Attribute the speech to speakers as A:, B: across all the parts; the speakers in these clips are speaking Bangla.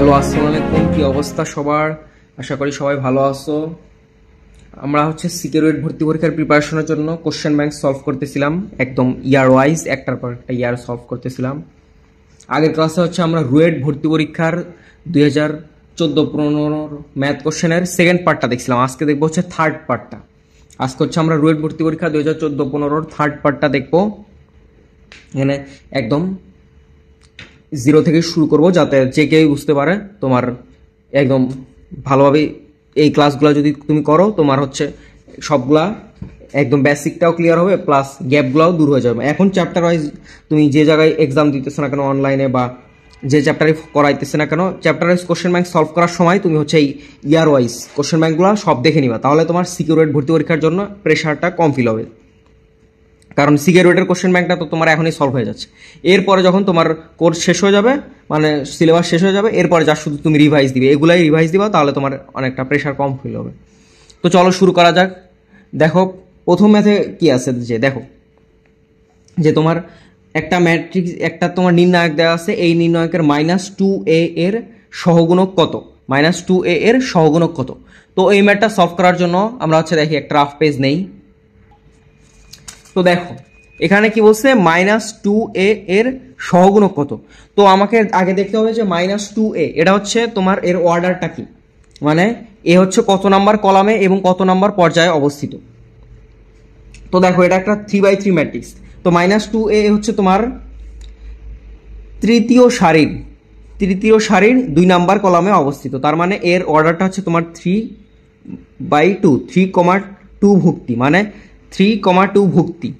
A: হ্যালো, আসসালামু আলাইকুম। কি অবস্থা সবার? আশা করি সবাই ভালো আছো। আমরা সিকিউরিটি ভর্তি পরীক্ষার প্রিপারেশনের জন্য কোশ্চেন ব্যাংক সলভ করতেছিলাম, একদম ইয়ার ওয়াইজ একটার পর একটা ইয়ার সলভ করতেছিলাম। আগের ক্লাসে আমরা রুয়েট ভর্তি পরীক্ষার 2014-15 ম্যাথ কোশ্চেনের সেকেন্ড পার্টটা দেখছিলাম। আজকে দেখবো থার্ড পার্টটা। আজকে আমরা রুয়েট ভর্তি পরীক্ষা 2014-15 থার্ড পার্টটা দেখবো। এখানে একদম জিরো থেকে শুরু করব, যাতে যে কেউ বুঝতে পারে। তোমার একদম ভালোভাবে এই ক্লাসগুলো যদি তুমি করো, তোমার সবগুলা একদম বেসিকটাও ক্লিয়ার হবে, প্লাস গ্যাপগুলোও দূর হয়ে যাবে। এখন চ্যাপ্টার ওয়াইজ তুমি যে জায়গায় এক্সাম দিতেছো না কেন, অনলাইনে বা যে চ্যাপ্টারে করাইতেছে না কেন, chapter wise question bank solve করার সময় তুমি এই ইয়ার ওয়াইজ কোশ্চেন ব্যাংকগুলো সব দেখে নিবা। তাহলে তোমার সিকিউরিটি ভর্তি পরীক্ষার জন্য প্রেশারটা কম ফিল হবে, কারণ সিকিউরিটির কোশ্চেন ব্যাংকটা তো তোমার এখনই সলভ হয়ে যাচ্ছে। এরপরে যখন তোমার কোর্স শেষ হয়ে যাবে, মানে সিলেবাস শেষ হয়ে যাবে, এরপরে যা শুধু তুমি রিভাইজ দিবে, এগুলাই রিভাইজ দিবা, তাহলে তোমার অনেকটা প্রেশার কম ফিল হবে। তো চলো শুরু করা যাক। দেখো প্রথম ম্যাথে কি আছে, যে দেখো যে তোমার একটা ম্যাট্রিক্স, একটা তোমার নির্ণায়ক দেওয়া আছে। এই নির্ণায়কের -2a এর সহগুণক কত, -2a এর সহগুণক কত। তো এই ম্যাথটা সলভ করার জন্য আমরা দেখি একটা রাফ পেজ নেই। তো দেখো এখানে কি বলছে, -2a এর সহগুণক কত। তো আমাকে আগে দেখতে হবে যে -2a এটা তোমার এর অর্ডারটা কি, মানে এ কত নাম্বার কলামে এবং কত নাম্বার পর্যায়ে অবস্থিত। তো দেখো এটা একটা 3x3 ম্যাট্রিক্স। তো -2a তোমার তৃতীয় সারির 2 নাম্বার কলামে অবস্থিত। তার মানে এর অর্ডারটা তোমার 3/2, 3,2 ভুক্তি, মানে 3,2 ভুক্তি।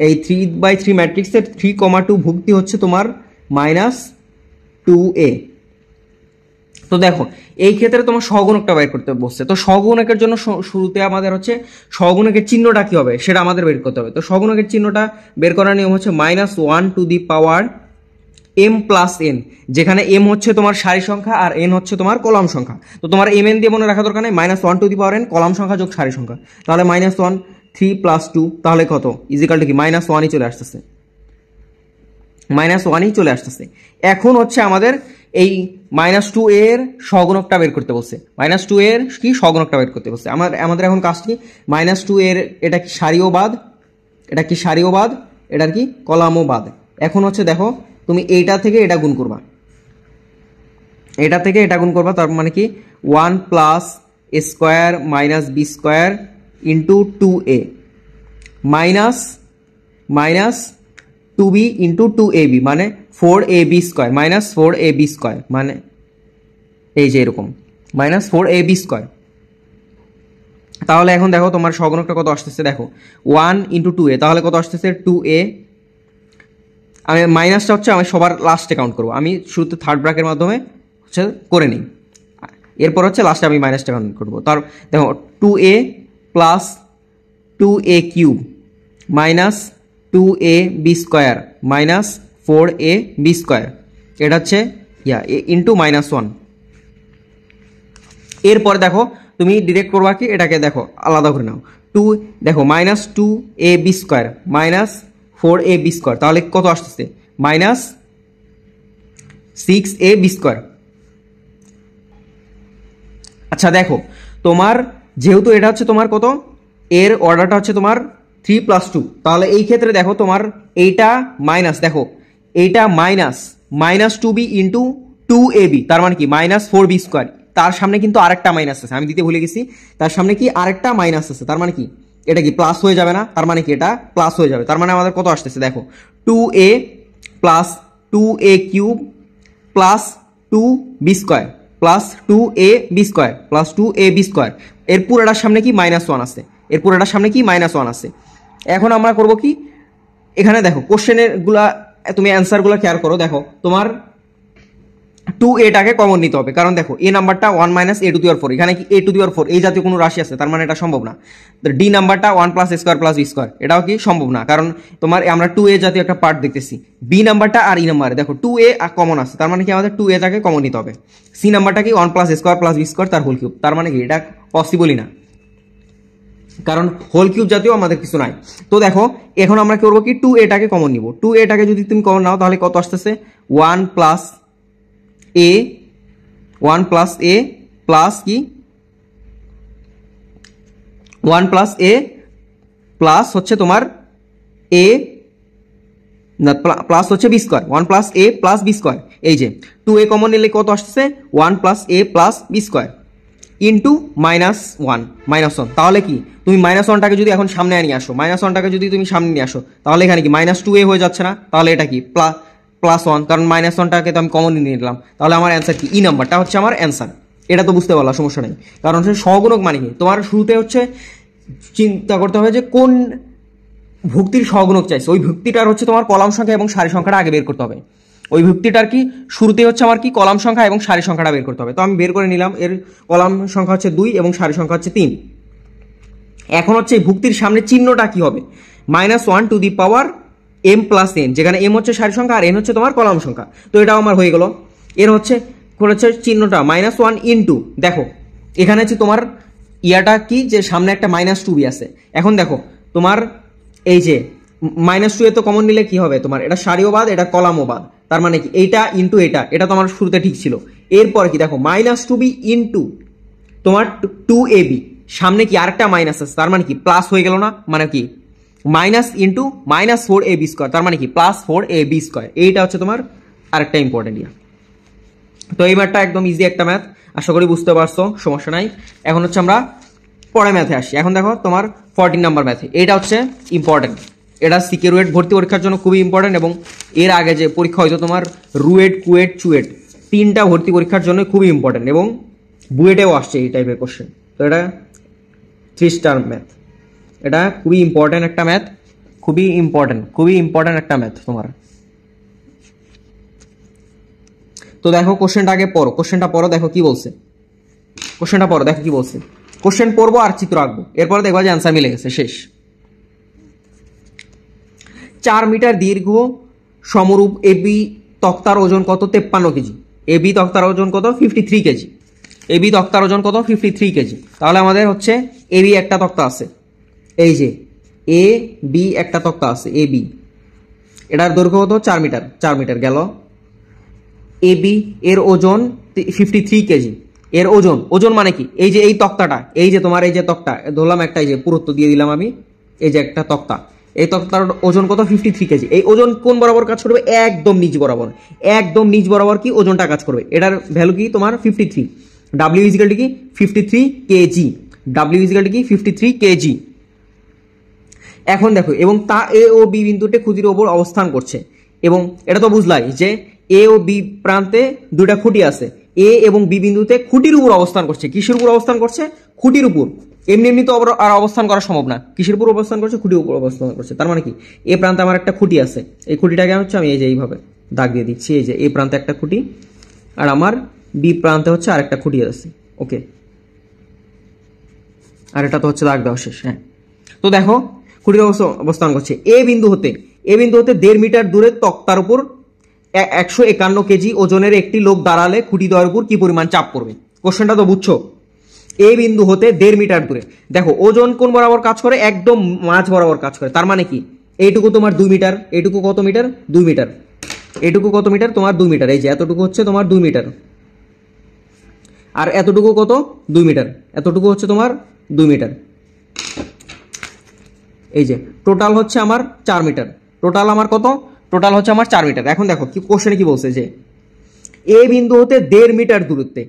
A: এই 3x3 ম্যাট্রিক্সের 3,2 ভুক্তি তোমার -2a। তো দেখো এই ক্ষেত্রে তোমার সহগুণকটা বের করতে বলছে। তো সহগুণকের জন্য শুরুতে আমাদের সহগুণকের চিহ্নটা কি হবে সেটা আমাদের বের করতে হবে। তো সহগুণকের চিহ্নটা বের করার নিয়ম -1 to the power m plus n, যেখানে m তোমার সারি সংখ্যা আর n তোমার কলাম সংখ্যা। তো তোমার mn দিয়ে মনে রাখা দরকার নেই, -1 to the power n column সংখ্যা যোগ সারি সংখ্যা, তাহলে -1 3 + 2 তাহলে কত, ইজিক্যাল টু কি -1ই চলে আসতেছে, -1ই চলে আসতেছে। এখন আমাদের এই -2a এর সহগুণকটা বের করতে বলছে। -2a এর কি সহগুণকটা বের করতে বলছে। আমাদের এখন কাজ কি, -2a এর এটা কি সারি ও বাদ, এটা কি সারি ও বাদ, এটার কি কলাম ও বাদ। এখন দেখো তুমি এইটা থেকে এটা গুণ করবা, এটা থেকে এটা গুণ করবা, তার মানে কি 1 + a square - b square into 2a minus 2b into 2ab, মানে 4ab স্কয়ার, -4ab স্কয়ার, মানে এই যে এরকম -4ab স্কয়ার। তাহলে এখন দেখো তোমার সহগুণকটা কত আসতেছে, দেখো 1 ইন্টু 2a, তাহলে কত আসতেছে 2a। আমি মাইনাসটা আমি সবার লাস্টে কাউন্ট করবো, আমি শুরুতে থার্ড ব্র্যাকের মাধ্যমে করে নিই, এরপর লাস্টে আমি মাইনাসটা কাউন্ট করবো। তার দেখো 2a plus 2a cube minus 2ab square minus 4ab square, এটা ইন্টু -1। এরপর দেখো তুমি ডিরেক্ট করবা কি, এটাকে দেখো আলাদা করে নাও, দেখো -2ab square minus 4ab square, তাহলে কত আসতেছে -6ab স্কয়ার। আচ্ছা দেখো তোমার যেহেতু এটা তোমার কত, এর অর্ডারটা তোমার 3 + 2, তাহলে এই ক্ষেত্রে দেখো তোমার এইটা মাইনাস, দেখো এইটা -2b ইন্টু 2ab, তার মানে কি -4b স্কয়ার। তার সামনে কিন্তু আরেকটা মাইনাস আছে, আমি দিতে ভুলে গেছি, তার সামনে কি আরেকটা মাইনাস আছে, তার মানে কি এটা কি প্লাস হয়ে যাবে না, তার মানে কি এটা প্লাস হয়ে যাবে। তার মানে আমাদের কত আসতেছে, দেখো 2a plus 2a cube plus 2b square plus 2ab square plus 2ab square. এর পুরোটার সামনে কি -1 আছে, এর পুরোটার সামনে কি -1 আছে। এখন আমরা করব কি, এখানে দেখো কোশ্চেনের গুলা তুমি অ্যান্সার গুলা কেয়ার করো। দেখো তোমার 2a-টাকে কমন নিতে হবে, কারণ দেখো a নাম্বারটা 1 - a টু দি পাওয়ার 4, এখানে কি a টু দি পাওয়ার 4 এই জাতীয় কোনো রাশি আছে, তার মানে এটা সম্ভব না। ডি নাম্বারটা 1 + a স্কয়ার + b স্কয়ার, এটাও কি সম্ভব না, কারণ তোমার আমরা 2a জাতীয় একটা পার্ট দেখতেছি। বি নাম্বারটা আর ই নাম্বারে দেখো 2a কমন আছে, তার মানে কি আমাদের 2a-টাকে কমন নিতে হবে। সি নাম্বারটা কি 1 + a স্কয়ার + b স্কয়ার তার হোল কিউব, তার মানে কি এটা পসিবলই না, কারণ হোল কিউব জাতীয় আমাদের কিছু নাই। তো দেখো এখন আমরা কি করবো কি, 2a-টাকে কমন নিব। 2a-টাকে যদি তুমি কমন নাও তাহলে কত আসতেছে 1 + a 1 প্লাস এ প্লাস কি 1 প্লাস এ প্লাস হচ্ছে তোমার এ না প্লাস হচ্ছে বি স্কোয়ার 1 প্লাস এ প্লাস বি স্কোয়ার। এই যে 2a কমন নিলে কত আসছে 1 প্লাস এ প্লাস বি স্কোয়ার ইন্টু -1 তাহলে কি তুমি -1টাকে যদি এখন সামনে নিয়ে আসো, -1টাকে যদি তুমি সামনে নিয়ে আসো তাহলে এখানে কি -2a হয়ে যাচ্ছে না? তাহলে এটা কি +1, কারণ -1টাকে তো আমি কমন নিয়ে নিলাম। তাহলে আমার অ্যান্সার কি ই নাম্বারটা হচ্ছে আমার অ্যান্সার। এটা তো বুঝতে পারলাম, সমস্যা নেই। কারণ হচ্ছে সহগুণক মানে কি, তোমার শুরুতে হচ্ছে চিন্তা করতে হবে যে কোন ভুক্তির সহগুণক চাইছে, ওই ভুক্তিটার হচ্ছে তোমার কলাম সংখ্যা এবং সারি সংখ্যাটা আগে বের করতে হবে। ওই ভুক্তিটার কি শুরুতে হচ্ছে আমার কি কলাম সংখ্যা এবং সারি সংখ্যাটা বের করতে হবে। তো আমি বের করে নিলাম, এর কলাম সংখ্যা হচ্ছে 2 এবং সারি সংখ্যা হচ্ছে 3। এখন হচ্ছে এই ভুক্তির সামনে চিহ্নটা কি হবে, -1 to the power m plus n, যেখানে m হচ্ছে সারি সংখ্যা আর n হচ্ছে তোমার কলাম সংখ্যা। তো এটাও আমার হয়ে গেল। এর হচ্ছে চিহ্নটা -1 ইন্টু, দেখো এখানে হচ্ছে তোমার ইয়াটা কি যে সামনে একটা -2b আছে। এখন দেখো তোমার এই যে -2 এ তো কমন নিলে কি হবে তোমার, এটা সারিও বাদ এটা কলামও বাদ, তার মানে কি এইটা ইন্টু এটা তো আমার শুরুতে ঠিক ছিল। এরপর কি দেখো -2b ইন্টু তোমার 2ab, সামনে কি আরেকটা মাইনাস আছে, তার মানে কি প্লাস হয়ে গেল না, মানে কি মাইনাস ইন্টু -4ab স্কোয়ার, তার মানে কি +4ab স্কোয়ার। এইটা হচ্ছে তোমার আরেকটা ইম্পর্টেন্ট ইয়া। তো এই ম্যাথটা একদম ইজি একটা ম্যাথ, আশা করি বুঝতে পারছো, সমস্যা নাই। এখন হচ্ছে আমরা পরে ম্যাথে আসি। এখন দেখো তোমার 14 নাম্বার ম্যাথে, এটা হচ্ছে ইম্পর্টেন্ট, এটা সিকে রুয়েট ভর্তি পরীক্ষার জন্য খুবই ইম্পর্টেন্ট, এবং এর আগে যে পরীক্ষা হয়তো তোমার রুয়েট কুয়েট চুয়েট তিনটা ভর্তি পরীক্ষার জন্য খুবই ইম্পর্টেন্ট, এবং বুয়েটেও আসছে এই টাইপের কোশ্চেন। তো এটা 3 স্টার ম্যাথ, এটা খুবই ইম্পর্টেন্ট একটা ম্যাথ, খুবই ইম্পর্টেন্ট একটা ম্যাথ তোমার। তো দেখো কোশ্চেনটা আগে পড়ো, কোশ্চেনটা পড়ো, দেখো কি বলছে, কোশ্চেনটা পড়ো, দেখো কি বলছে। কোশ্চেন পড়বো আর চিত্র আঁকবো, এরপরে দেখবা যে অ্যান্সার মিলে গেছে, শেষ। 4 মিটার দীর্ঘ সমরূপ এবি তক্তার ওজন কত? 53 কেজি। এবি তক্তার ওজন কত? 53 কেজি। এবি তক্তার ওজন কত? 53 কেজি। তাহলে আমাদের হচ্ছে এবি একটা তক্তা আছে, এই যে এ বি একটা তক্তা আছে এ বি, এটার দৈর্ঘ্য কত? 4 মিটার। 4 মিটার গেল। এ বি এর ওজন 53 কেজি। এর ওজন মানে কি, এই যে এই তক্তাটা, এই যে তোমার এই যে তক্তা ধরলাম একটা, এই যে পুরুত্ব দিয়ে দিলাম আমি, এই যে একটা তক্তা, এই তক্তার ওজন কত? 53 কেজি। এই ওজন কোন বরাবর কাজ করবে? একদম নিচ বরাবর, একদম নিচ বরাবর কি ওজনটা কাজ করবে। এটার ভ্যালু কি তোমার 53, ডাব্লিউ ইজিক্যাল টু কি 53 কেজি, ডাব্লিউ ইজিক্যাল টু কি 53 কেজি। এখন দেখো, এবং তা এ ও বি বিন্দুতে খুঁটির ওপর অবস্থান করছে, এবং এটা তো বুঝলাই যে এ ও বি প্রান্তে দুটা খুঁটি আছে, এ এবং বি বিন্দুতে খুঁটির উপর অবস্থান করছে। কিসের উপর অবস্থান করছে? খুঁটির উপর। এমনি এমনি তো আর অবস্থান করা সম্ভব না, কিসের উপর অবস্থান করছে? খুঁটির উপর অবস্থান করছে। তার মানে কি এ প্রান্তে আমার একটা খুঁটি আছে, এই খুঁটিটাকে হচ্ছে আমি এই যে এইভাবে দাগ দিয়ে দিচ্ছি, এই যে এ প্রান্তে একটা খুঁটি আর আমার বি প্রান্তে হচ্ছে আরেকটা খুঁটি আছে, ওকে। আর এটা তো হচ্ছে দাগ দেওয়া শেষ, হ্যাঁ। তো দেখো খুঁটির অবস্থান করছে এ বিন্দু হতে 1.5 মিটার দূরে তক্তার উপর 151 কেজি ওজনের একটি লোক দাঁড়ালে খুঁটি দ্বয়ের উপর কি পরিমাণ চাপ পড়বে? কোশ্চেনটা তো বুঝছো। এ বিন্দু হতে 1.5 মিটার দূরে, দেখো ওজন কোন বরাবর কাজ করে? একদম মাঝ বরাবর কাজ করে। তার মানে কি এইটুকু তোমার 2 মিটার, এইটুকু কত মিটার? 2 মিটার। এইটুকু কত মিটার? তোমার 2 মিটার। এই যে এতটুকু হচ্ছে তোমার 2 মিটার, আর এতটুকু কত? 2 মিটার। এতটুকু হচ্ছে তোমার 2 মিটার। এই যে টোটাল হচ্ছে আমার 4 মিটার। টোটাল আমার কত? টোটাল হচ্ছে আমার 4 মিটার। এখন দেখো কি কোশ্চেনে কি বলছে, যে এ বিন্দু হতে 1.5 মিটার দূরত্বে,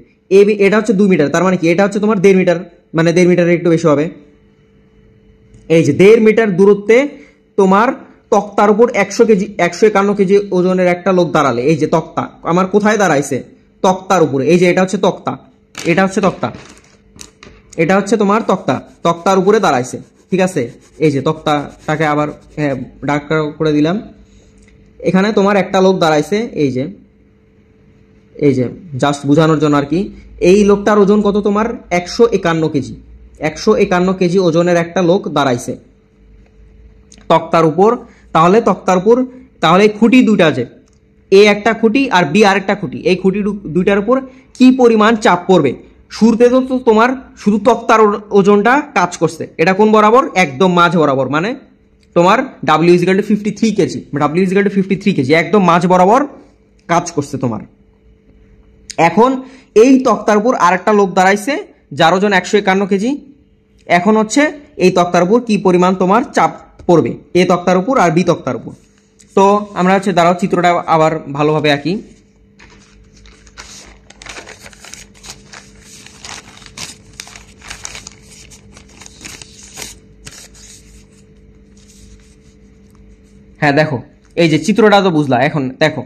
A: এটা হচ্ছে 2 মিটার, তার মানে কি এটা হচ্ছে তোমার 1.5 মিটার, মানে 1.5 মিটারের একটু বেশি হবে। এই যে 1.5 মিটার দূরত্বে তোমার তক্তার উপর 151 কেজি ওজনের একটা লোক দাঁড়ালে, এই যে তক্তা আমার কোথায় দাঁড়াইছে? তক্তার উপরে। এই যে এটা হচ্ছে তক্তা, এটা হচ্ছে তক্তা, এটা হচ্ছে তোমার তক্তা, তক্তার উপরে দাঁড়াইছে, ঠিক আছে। এই যে তক্তাটাকে আবার ডার্ক করে দিলাম। এখানে তোমার একটা লোক দাঁড়াইছে, এই যে জাস্ট বোঝানোর জন্য আর কি। এই লোকটার ওজন কত? তোমার 151 কেজি। 151 কেজি ওজনের একটা লোক দাঁড়াইছে তক্তার উপর। তাহলে তক্তার উপর, তাহলে এই খুঁটি দুইটা আছে, এ একটা খুঁটি আর বি আরেকটা খুঁটি, এই খুঁটি দুইটার উপর কি পরিমাণ চাপ পড়বে? শুরুতে তো তোমার শুধু তক্তার ওজনটা কাজ করছে, এটা কোন বরাবর? একদম মাঝ বরাবর, মানে তোমার W is equal to 53 KG, W is equal to 53 KG, একদম মাঝ বরাবর কাজ করছে তোমার। এখন এই তক্তার উপর আরেকটা লোক দাঁড়াইছে, যার ওজন 151 কেজি। এখন হচ্ছে এই তক্তার উপর কি পরিমাণ তোমার চাপ পড়বে, এ তক্তার উপর আর বি তক্তার উপর। তো আমরা হচ্ছে দাঁড়াও চিত্রটা আবার ভালোভাবে আঁকি। হ্যাঁ দেখো, এই যে চিত্রটা তো বুঝলা। এখন দেখো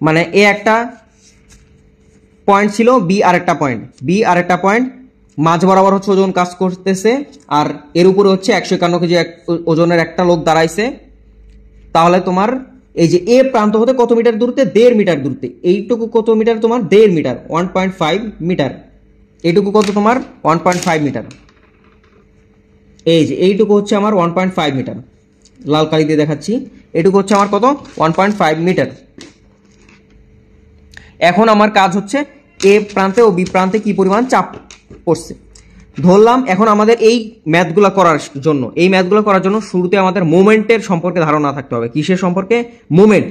A: মানে এ একটা পয়েন্ট ছিল, বি আরেকটা পয়েন্ট, বি আরেকটা পয়েন্ট, মাঝ বরাবর হচ্ছে ওজন কাজ করতেছে, আর এর উপরে হচ্ছে 151 কেজি ওজনের একটা লোক দাঁড়াইছে। তাহলে তোমার এই যে এ প্রান্ত হতে কত মিটার দূরত্বে, 1.5 মিটার দূরত্বে, এইটুকু কত মিটার তোমার 1.5 মিটার, 1.5 মিটার, এইটুকু কত তোমার 1.5 মিটার। এই যে এইটুকু হচ্ছে আমার 1.5 মিটার, লাল কালি দিয়ে দেখাচ্ছি, এটুকু হচ্ছে আমার কত 1.5 মিটার। এখন আমার কাজ হচ্ছে এ প্রান্তে ও বি প্রান্তে কি পরিমাণ চাপ পড়ছে ধরলাম। এখন আমাদের এই ম্যাথগুলো করার জন্য, এই ম্যাথগুলো করার জন্য শুরুতে আমাদের মোমেন্টের সম্পর্কে ধারণা থাকতে হবে। কিসের সম্পর্কে? মোমেন্ট।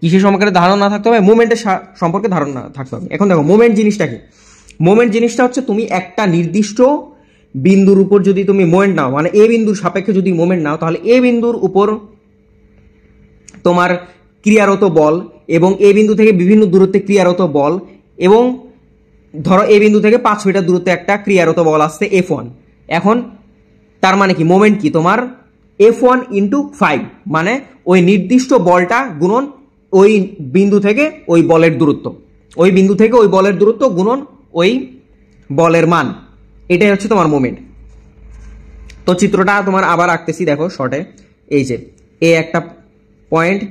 A: কিসের সম্পর্কে ধারণা থাকতে হবে? মোমেন্টের সম্পর্কে ধারণা থাকতে হবে। এখন দেখো মোমেন্ট জিনিসটা কি। মোমেন্ট জিনিসটা হচ্ছে তুমি একটা নির্দিষ্ট বিন্দুর উপর যদি তুমি মোমেন্ট নাও, মানে এ বিন্দুর সাপেক্ষে যদি মোমেন্ট নাও, তাহলে এ বিন্দুর উপর তোমার ক্রিয়ারত বল এবং এ বিন্দু থেকে বিভিন্ন দূরত্বে ক্রিয়ারত বল, এবং ধরো এ বিন্দু থেকে 5 মিটার দূরত্বে একটা ক্রিয়ারত বল আসছে F1। এখন তার মানে কি মোমেন্ট কি তোমার F1 × 5, মানে ওই নির্দিষ্ট বলটা গুণন ওই বিন্দু থেকে ওই বলের দূরত্ব, ওই বিন্দু থেকে ওই বলের দূরত্ব গুণন ওই বলের মান, এটাই হচ্ছে তোমার মোমেন্ট। তো চিত্রটা তোমার আবার আঁকতেছি, দেখো শর্টে। এই যে এ একটা পয়েন্ট,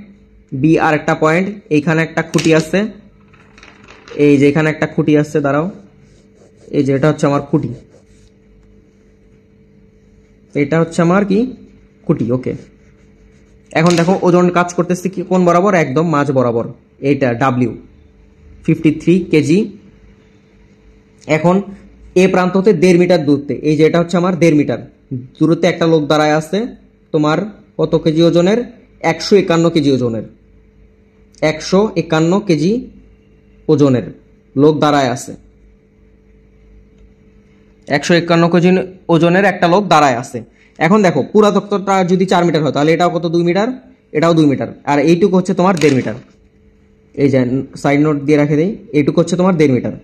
A: বি আর একটা পয়েন্ট, এইখানে একটা খুঁটি আসছে, এই যে এখানে একটা খুঁটি আসছে, দাঁড়াও, এই যে এটা হচ্ছে আমার খুঁটি, এটা হচ্ছে আমার কি খুঁটি। ওকে, এখন দেখো ওজন কাজ করতেছে কি কোন বরাবর, একদম মাঝ বরাবর, এইটা W 53 কেজি। এখন এ প্রান্ত হতে 1.5 মিটার দূরত্বে, এই যে এটা হচ্ছে আমার 1.5 মিটার দূরত্বে একটা লোক দাঁড়ায় আছে তোমার কত কেজি ওজনের, 151 কেজি ওজনের, 151 কেজি ওজনের লোক দাঁড়ায় আছে, 151 কেজি ওজনের একটা লোক দাঁড়ায় আছে। এখন দেখো পুরা তত্ত্বটা যদি 4 মিটার হয়, তাহলে এটাও কত 2 মিটার, এটাও 2 মিটার, আর এইটুকু হচ্ছে তোমার 1.5 মিটার। এই যে সাইড নোট দিয়ে রাখে দেই, এইটুকু হচ্ছে তোমার 1.5 মিটার।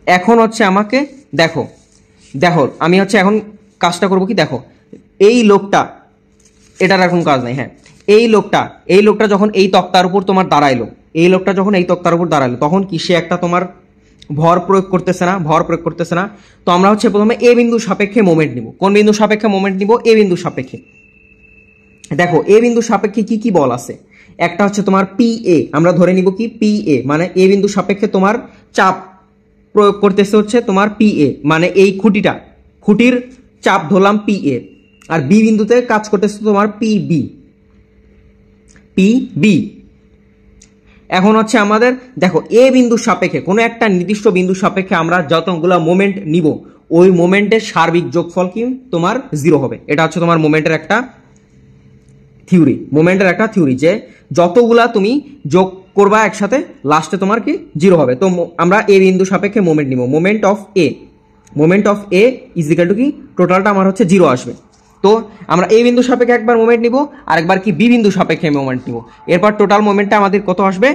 A: এখন হচ্ছে আমাকে দেখো দেখো আমি হচ্ছে এখন কাজটা করব কি, দেখো এই লোকটা, এটার এখন কাজ নাই। হ্যাঁ, এই লোকটা যখন এই তক্তার উপর তোমার দাঁড়াইলো, এই লোকটা যখন এই তক্তার উপর দাঁড়াইলো, তখন কি সে একটা তোমার ভর প্রয়োগ করতেছে না, ভর প্রয়োগ করতেছে না। তো আমরা হচ্ছে প্রথমে এ বিন্দু সাপেক্ষে মোমেন্ট নিব। কোন বিন্দু সাপেক্ষে মোমেন্ট নিব? এ বিন্দু সাপেক্ষে। দেখো এ বিন্দু সাপেক্ষে কি কি বল আছে, একটা হচ্ছে তোমার PA, আমরা ধরে নিব কি PA, মানে এ বিন্দু সাপেক্ষে তোমার চাপ প্রয়োগ করতেছে হচ্ছে তোমার PA, মানে এই খুঁটির চাপ ধরলাম PA, আর বি বিন্দুতে কাজ করতেছে তোমার PB। এখন হচ্ছে আমাদের দেখো এ বিন্দুর সাপেক্ষে কোনো একটা নির্দিষ্ট বিন্দুর সাপেক্ষে আমরা যতগুলা মোমেন্ট নিব, ওই মোমেন্টের সার্বিক যোগফল কি তোমার 0 হবে। এটা হচ্ছে তোমার মোমেন্টের একটা থিওরি, যে যতগুলা তুমি যোগ করবা একসাথে লাস্টে তোমার কি 0 হবে। তো আমরা এ বিন্দু সাপেক্ষে মোমেন্ট নিব, moment of A is equal to কি টোটালটা আমার হচ্ছে 0 আসবে। তো আমরা এ বিন্দু সাপেক্ষে একবার মোমেন্ট নিব, আরেকবার কি বি বিন্দু সাপেক্ষে মোমেন্ট নিব, এরপর টোটাল মোমেন্টটা আমাদের কত আসবে?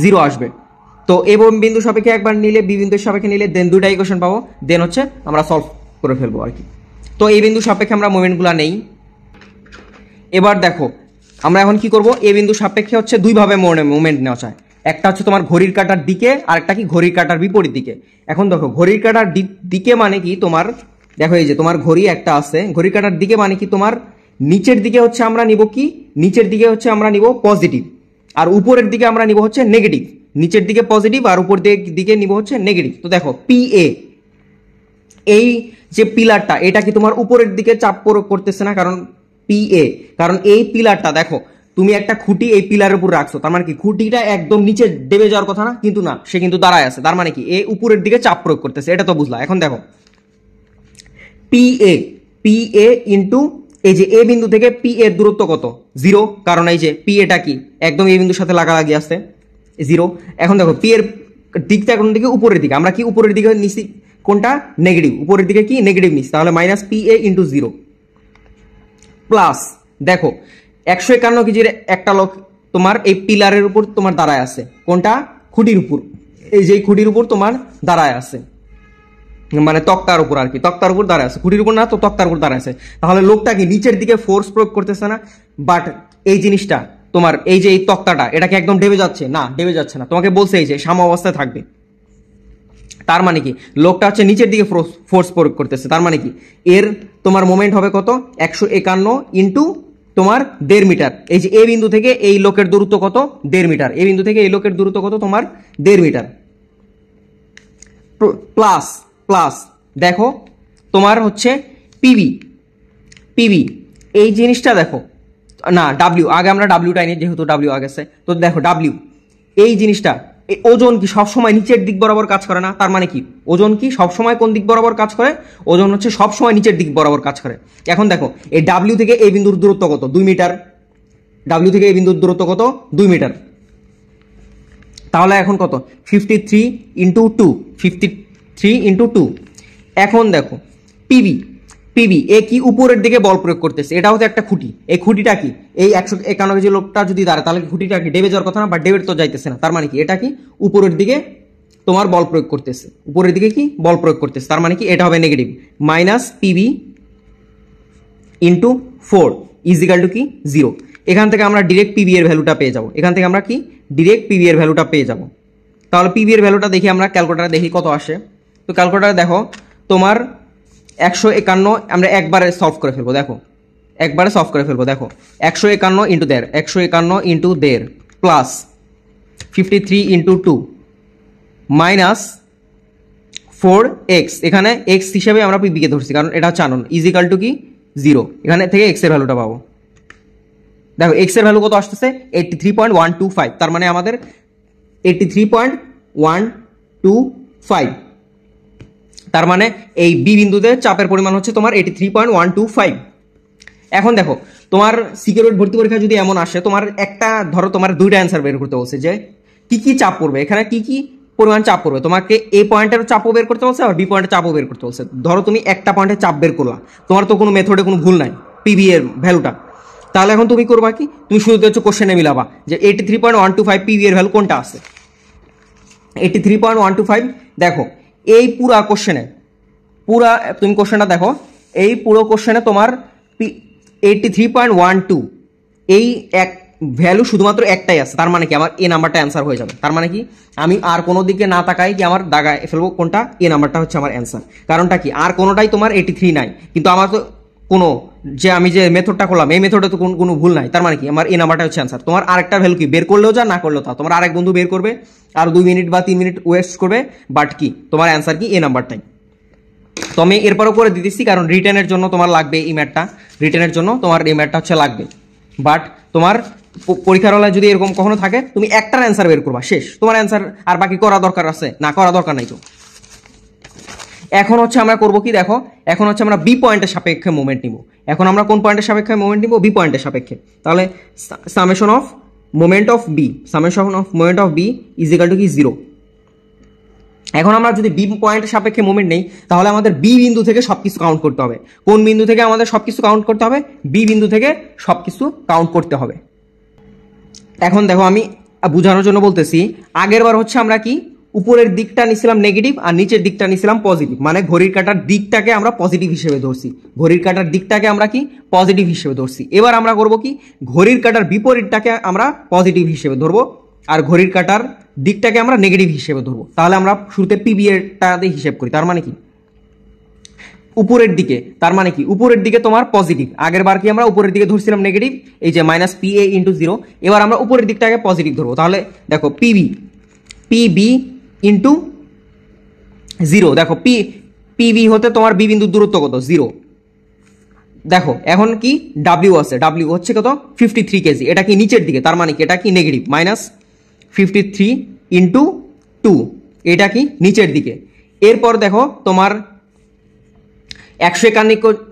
A: 0 আসবে। তো এ বিন্দু সাপেক্ষে একবার নিলে, বি বিন্দুর সাপেক্ষে নিলে, দেন দুইটা ইকুয়েশন পাবো, দেন হচ্ছে আমরা সলভ করে ফেলবো আর কি। তো এই বিন্দু সাপেক্ষে আমরা মোমেন্টগুলো নেই। এবার দেখো আমরা এখন কি করব, এ বিন্দু সাপেক্ষে হচ্ছে দুইভাবে মোমেন্ট নেওয়া যায়, একটা হচ্ছে তোমার ঘড়ির কাঁটার দিকে, আর একটা কি ঘড়ির কাঁটার বিপরীত দিকে। এখন দেখো ঘড়ির কাঁটার দিকে মানে কি তোমার, দেখো এই যে তোমার ঘড়ি একটা আছে, ঘড়ির কাঁটার দিকে মানে কি তোমার নিচের দিকে হচ্ছে আমরা নিব কি, নিচের দিকে হচ্ছে আমরা নিব পজিটিভ, আর উপরের দিকে আমরা নিব হচ্ছে নেগেটিভ। নিচের দিকে পজিটিভ আর উপর দিকে নিব হচ্ছে নেগেটিভ। তো দেখো PA, এই যে পিলারটা, এটা কি তোমার উপরের দিকে চাপ প্রয়োগ করতেছে না, কারণ PA, কারণ এই পিলারটা দেখো তুমি একটা খুঁটি এই পিলারের উপর রাখছো, তার মানে কি খুঁটিটা একদম নিচে দেবে যাওয়ার কথা না, কিন্তু না, সে কিন্তু দাঁড়ায় আছে, তার মানে কি এ উপরের দিকে চাপ প্রয়োগ করতেছে, এটা তো বুঝলা। এখন দেখো PA × এই যে এ বিন্দু থেকে পি এর দূরত্ব কত? 0, কারণ এই যে পি এটা কি একদম এই বিন্দুর সাথে লাগালাগি আছে, 0। এখন দেখো পি এর দিকটা কোন দিকে? উপরের দিকে। আমরা কি উপরের দিকে নিছি? কোনটা? নেগেটিভ। উপরের দিকে কি নেগেটিভ নিছি, তাহলে minus P A into 0 plus দেখো 151 কেজির একটা লোক তোমার এই পিলারের উপর তোমার দাঁড়ায় আছে। কোনটা? খুঁটির উপর। এই যে খুঁটির উপর তোমার দাঁড়ায় আছে, মানে তক্তার উপর আর কি, তক্তার উপর দাঁড়ায় আছে, খুঁটির উপর না তো তক্তার উপর দাঁড়ায় আছে। তাহলে লোকটা কি নিচের দিকে ফোর্স প্রয়োগ করতেছে না? বাট এই জিনিসটা তোমার এই যে এই তক্তাটা এটা কি একদম ডেবে যাচ্ছে? না, ডেবে যাচ্ছে না। তোমাকে বলছে এই যে সাম অবস্থায় থাকবে। তার মানে কি লোকটা হচ্ছে নিচের দিকে ফোর্স প্রয়োগ করতেছে। তার মানে কি এর তোমার মোমেন্ট হবে কত? 151 ইন্টু তোমার 1.5 মিটার। এই যে এ বিন্দু থেকে এই লোকের দূরত্ব কত? 1.5 মিটার। এ বিন্দু থেকে এই লোকের দূরত্ব কত? তোমার 1.5 মিটার। প্লাস প্লাস দেখো তোমার হচ্ছে পিবি। পিবি এই জিনিসটা দেখো না, ডাব্লিউ আগে আমরা ডাব্লিউটাই নিই যেহেতু ডাব্লিউ আগে আছে। তো দেখো ডাব্লিউ এই জিনিসটা, এই ওজন কি সবসময় নিচের দিক বরাবর কাজ করে না? তার মানে কি ওজন কি সবসময় কোন দিক বরাবর কাজ করে? ওজন হচ্ছে সবসময় নিচের দিক বরাবর কাজ করে। এখন দেখো এই ডাব্লিউ থেকে এই বিন্দুর দূরত্ব কত? 2 মিটার। ডাব্লিউ থেকে এই বিন্দুর দূরত্ব কত? 2 মিটার। তাহলে এখন কত? 53 ইন্টু 2, 53 ইন্টু 2। এখন দেখো পিবি, পিবি এ কি উপরের দিকে বল প্রয়োগ করতেছে। এটা হচ্ছে একটা খুঁটি। এই খুঁটিটা কি এই 151 কেজি লোকটা যদি দাঁড়ায় তাহলে খুঁটিটা কি ডেবে যাওয়ার কথা না? বা ডেবের তো যাইতেছে না। তার মানে কি এটা কি উপরের দিকে তোমার বল প্রয়োগ করতেছে, উপরের দিকে কি বল প্রয়োগ করতেছে। তার মানে কি এটা হবে negative minus PB into 4 equal to কি 0। এখান থেকে আমরা ডিরেক্ট পিবি এর ভ্যালুটা পেয়ে যাব। এখান থেকে আমরা কি ডিরেক্ট পিবি এর ভ্যালুটা পেয়ে যাব। তাহলে পিবি এর ভ্যালুটা দেখি আমরা ক্যালকুলেটারে দেখি কত আসে। তো ক্যালকুলেটারে দেখো তোমার 151 আমরা একবারে সলভ করে ফেলবো। দেখো একবারে সলভ করে ফেলবো। দেখো 151 into 1.5, 151 into 1.5 plus 53 into 2 minus 4x। এখানে x হিসেবে আমরা পিবিকে ধরছি কারণ এটা হচ্ছে আননোন, ইজিক্যাল টু কি 0। এখানে থেকে x এর ভ্যালুটা পাবো। দেখো x এর ভ্যালু কত আসতেছে? 83.125। তার মানে আমাদের 83.125। তার মানে এই বি বিন্দুতে চাপের পরিমাণ হচ্ছে তোমার 83.125। এখন দেখো তোমার সিকিউরিটি ভর্তি পরীক্ষা যদি এমন আসে, তোমার একটা ধরো তোমার দুইটা অ্যান্সার বের করতে বলছে যে কি কি চাপ পড়বে, এখানে কি কি পরিমাণ চাপ পড়বে। তোমাকে এ পয়েন্টের চাপও বের করতে বলছে আর বি পয়েন্টের চাপও বের করতে বলছে। ধরো তুমি একটা পয়েন্টের চাপ বের করলা, তোমার তো কোনো মেথডে কোনো ভুল নাই পিবি এর ভ্যালুটা। তাহলে এখন তুমি করবা কি? তুমি শুরুতে হচ্ছে কোশ্চেনে মিলাবা যে 83.125 পিবি এর ভ্যালু কোনটা আছে। 83.125 দেখো এই পুরা কোশ্চেনে, পুরা তুমি কোশ্চেনটা দেখো, এই পুরো কোশ্চেনে তোমার 83.12 এই এক ভ্যালু শুধুমাত্র একটাই আছে। তার মানে কি আমার এ নাম্বারটা অ্যান্সার হয়ে যাবে। তার মানে কি আমি আর কোনো দিকে না তাকাই কি আমার দাগায় ফেলবো কোনটা? এ নাম্বারটা হচ্ছে আমার অ্যান্সার। কারণটা কি আর কোনোটাই তোমার 83 নাই, কিন্তু আমার তো কোনো যে আমি যে মেথডটা করলাম এই মেথডে তো কোনো ভুল নাই। তার মানে কি আমার এই নাম্বারটা হচ্ছে অ্যান্সার। তোমার আরেকটা ভ্যালু কি বের করলেও যা না করলেও তা, তোমার আরেক বন্ধু বের করবে আর 2 মিনিট বা 3 মিনিট ওয়েস্ট করবে, বাট কি তোমার অ্যান্সার কি এ নাম্বারটাই। তো আমি এরপরও করে দিতেছি কারণ রিটেনের জন্য তোমার লাগবে এই ম্যাথটা, রিটেনের জন্য তোমার এই ম্যাথটা হচ্ছে লাগবে। বাট তোমার পরীক্ষার হলে যদি এরকম কখনো থাকে তুমি একটার অ্যান্সার বের করবা, শেষ তোমার অ্যান্সার। আর বাকি করা দরকার আছে না? করা দরকার নাই। তো এখন হচ্ছে আমরা করবো কি দেখো, এখন হচ্ছে আমরা বি পয়েন্টের সাপেক্ষে মোমেন্ট নিব। এখন আমরা কোন পয়েন্টের সাপেক্ষে মোমেন্ট নিব? বি পয়েন্টের সাপেক্ষে। তাহলে summation of moment of B, summation of moment of B equal to কি 0। এখন আমরা যদি বি পয়েন্টের সাপেক্ষে মোমেন্ট নেই তাহলে আমাদের বি বিন্দু থেকে সবকিছু কাউন্ট করতে হবে। কোন বিন্দু থেকে আমাদের সবকিছু কাউন্ট করতে হবে? বি বিন্দু থেকে সবকিছু কাউন্ট করতে হবে। এখন দেখো আমি বোঝানোর জন্য বলতেছি, আগের বার হচ্ছে আমরা কি উপরের দিকটা নিছিলাম নেগেটিভ আর নিচের দিকটা নিছিলাম পজিটিভ, মানে ঘড়ির কাঁটার দিকটাকে আমরা পজিটিভ হিসেবে ধরছি, ঘড়ির কাঁটার দিকটাকে আমরা কি পজিটিভ হিসেবে ধরছি। এবার আমরা করব কি ঘড়ির কাঁটার বিপরীতটাকে আমরা পজিটিভ হিসেবে ধরবো আর ঘড়ির কাঁটার দিকটাকে আমরা নেগেটিভ হিসেবে ধরবো। তাহলে আমরা শুরুতে পিবি এরটা দিয়ে হিসেব করি। তার মানে কি উপরের দিকে, তার মানে কি উপরের দিকে তোমার পজিটিভ। আগের বার কি আমরা উপরের দিকে ধরছিলাম নেগেটিভ, এই যে মাইনাস পি এ ইন্টু 0। এবার আমরা উপরের দিকটাকে পজিটিভ ধরবো। তাহলে দেখো পিবি, পিবি ইন্টু 0। দেখো পিবি হতে তোমার বি বিন্দুর দূরত্ব কত? 0। দেখো এখন কি ডাব্লিউ আছে, ডাব্লিউ হচ্ছে কত? 53 কেজি। এটা কি নিচের দিকে, তার মানে কি এটা কি নেগেটিভ মাইনাস 53 ইন্টু 2, এটা কি নিচের দিকে। এরপর দেখো তোমার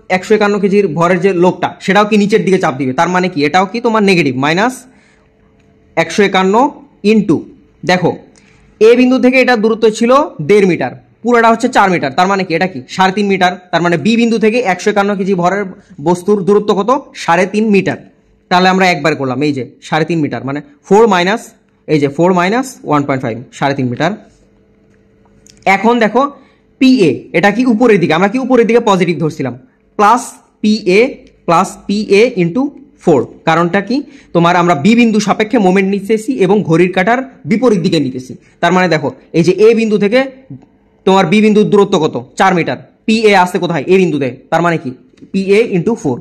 A: 151 কেজির ভরের যে লোকটা সেটাও কি নিচের দিকে চাপ দিবে, তার মানে কি এটাও কি তোমার নেগেটিভ, মাইনাস 151 ইন্টু, দেখো এ বিন্দু থেকে এটা দূরত্ব ছিল 1.5 মিটার, পুরোটা হচ্ছে 4 মিটার, তার মানে কি এটা কি 3.5 মিটার, তার মানে বি বিন্দু থেকে 151 কেজি ভরের বস্তুর দূরত্ব কত 3.5 মিটার। তাহলে আমরা একবার করলাম, এই যে 3.5 মিটার মানে 4 মাইনাস, এই যে 4 মাইনাস 1.5, 3.5 মিটার। এখন দেখো পি এ, এটা কি উপরের দিকে, আমরা কি উপরের দিকে পজিটিভ ধরছিলাম, প্লাস পি এ ইন্টু 4, কারণটা কি তোমার আমরা বি বিন্দু সাপেক্ষে মোমেন্ট নিতেছি এবং ঘড়ির কাঁটার বিপরীত দিকে নিতেছি, তার মানে দেখো এই যে এ বিন্দু থেকে তোমার বি বিন্দুর দূরত্ব কত 4 মিটার, পি এ আসছে কোথায় এ বিন্দুতে, তার মানে কি পি এ ইন্টু 4,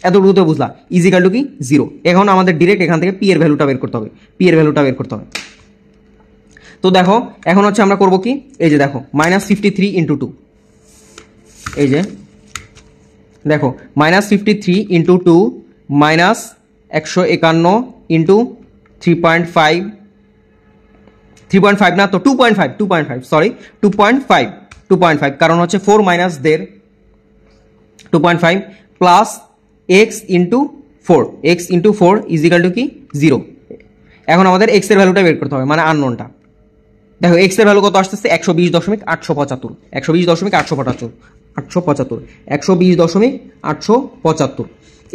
A: এতটুকু তো বুঝলা, ইজিক্যাল টু কি 0। এখন আমাদের ডিরেক্ট এখান থেকে পি এর ভ্যালুটা বের করতে হবে, তো দেখো এখন হচ্ছে আমরা করব কি, এই যে দেখো -53 ইন্টু 2, এই যে দেখো -53 ইন্টু 2 মাইনাস 151 ইন্টু 3.5 না তো 2.5 সরি 2.5, কারণ হচ্ছে 4 minus 1.5 2.5 plus x into 4 equal to কি 0। এখন আমাদের x এর ভ্যালুটা বের করতে হবে, মানে আননোনটা। দেখো x এর ভ্যালু কত আসতেছে 120.875,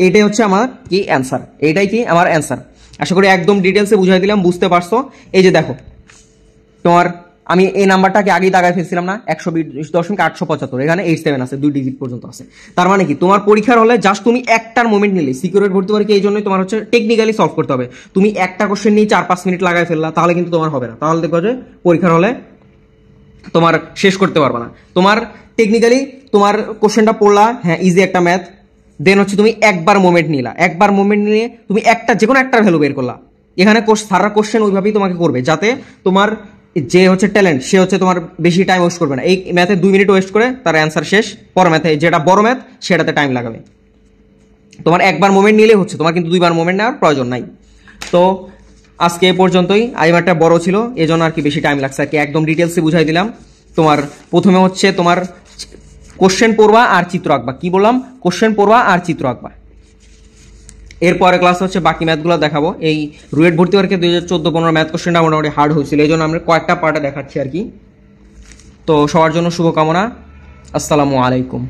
A: এইটাই হচ্ছে আমার কি অ্যান্সার, এইটাই কি আমার অ্যান্সার। আশা করি একদম ডিটেলসে বুঝাই দিলাম, বুঝতে পারছো। এই যে দেখো তোমার আমি এই নাম্বারটাকে আগেই দাগায় ফেলছিলাম না 120.875, এখানে 87 আছে, 2 ডিজিট পর্যন্ত আছে। তার মানে কি তোমার পরীক্ষার হলে জাস্ট তুমি একটার মোমেন্ট নিলে, সিকিউরিটি ভর্তি পরীক্ষা এই জন্যই তোমার হচ্ছে টেকনিক্যালি সলভ করতে হবে। তুমি একটা কোশ্চেন নিয়ে 4-5 মিনিট লাগাই ফেললা, তাহলে কিন্তু তোমার হবে না, তাহলে দেখো যে পরীক্ষার হলে তোমার শেষ করতে পারবে না। তোমার টেকনিক্যালি তোমার কোশ্চেনটা পড়লা, হ্যাঁ ইজি একটা ম্যাথ, দেন হচ্ছে তুমি একবার মোমেন্ট নিলা, একবার মোমেন্ট নিয়ে তুমি একটা যে কোনো একটার ভ্যালু বের করলা। এখানে সারা কোশ্চেন ওইভাবেই তোমাকে করবে, যাতে তোমার যে হচ্ছে ট্যালেন্ট সে হচ্ছে তোমার বেশি টাইম ওয়েস্ট করবে না। এই ম্যাথে 2 মিনিট ওয়েস্ট করে তার অ্যান্সার শেষ, পর ম্যাথে যেটা বড় ম্যাথ সেটাতে টাইম লাগাবে। তোমার একবার মোমেন্ট নিলে হচ্ছে, তোমার কিন্তু 2বার মোমেন্ট নেওয়ার প্রয়োজন নাই। তো আজকে এ পর্যন্তই, আইমারটা বড় ছিল এই জন্য আর কি বেশি টাইম লাগছে আর কি, একদম ডিটেলসে বুঝাই দিলাম। তোমার প্রথমে হচ্ছে তোমার কোশ্চেন পড়বা আর চিত্র আঁকবা, কি বললাম, কোশ্চেন পড়বা আর চিত্র আঁকবা। এরপরে ক্লাস হচ্ছে বাকি ম্যাথগুলো দেখাবো। এই রুয়েট ভর্তি পরীক্ষা 2014-15 ম্যাথ কোশ্চেনটা মোটামুটি হার্ড হয়েছিল, এই জন্য আমরা কয়েকটা পার্টে দেখাচ্ছি আর কি। তো সবার জন্য শুভকামনা, আসসালামু আলাইকুম।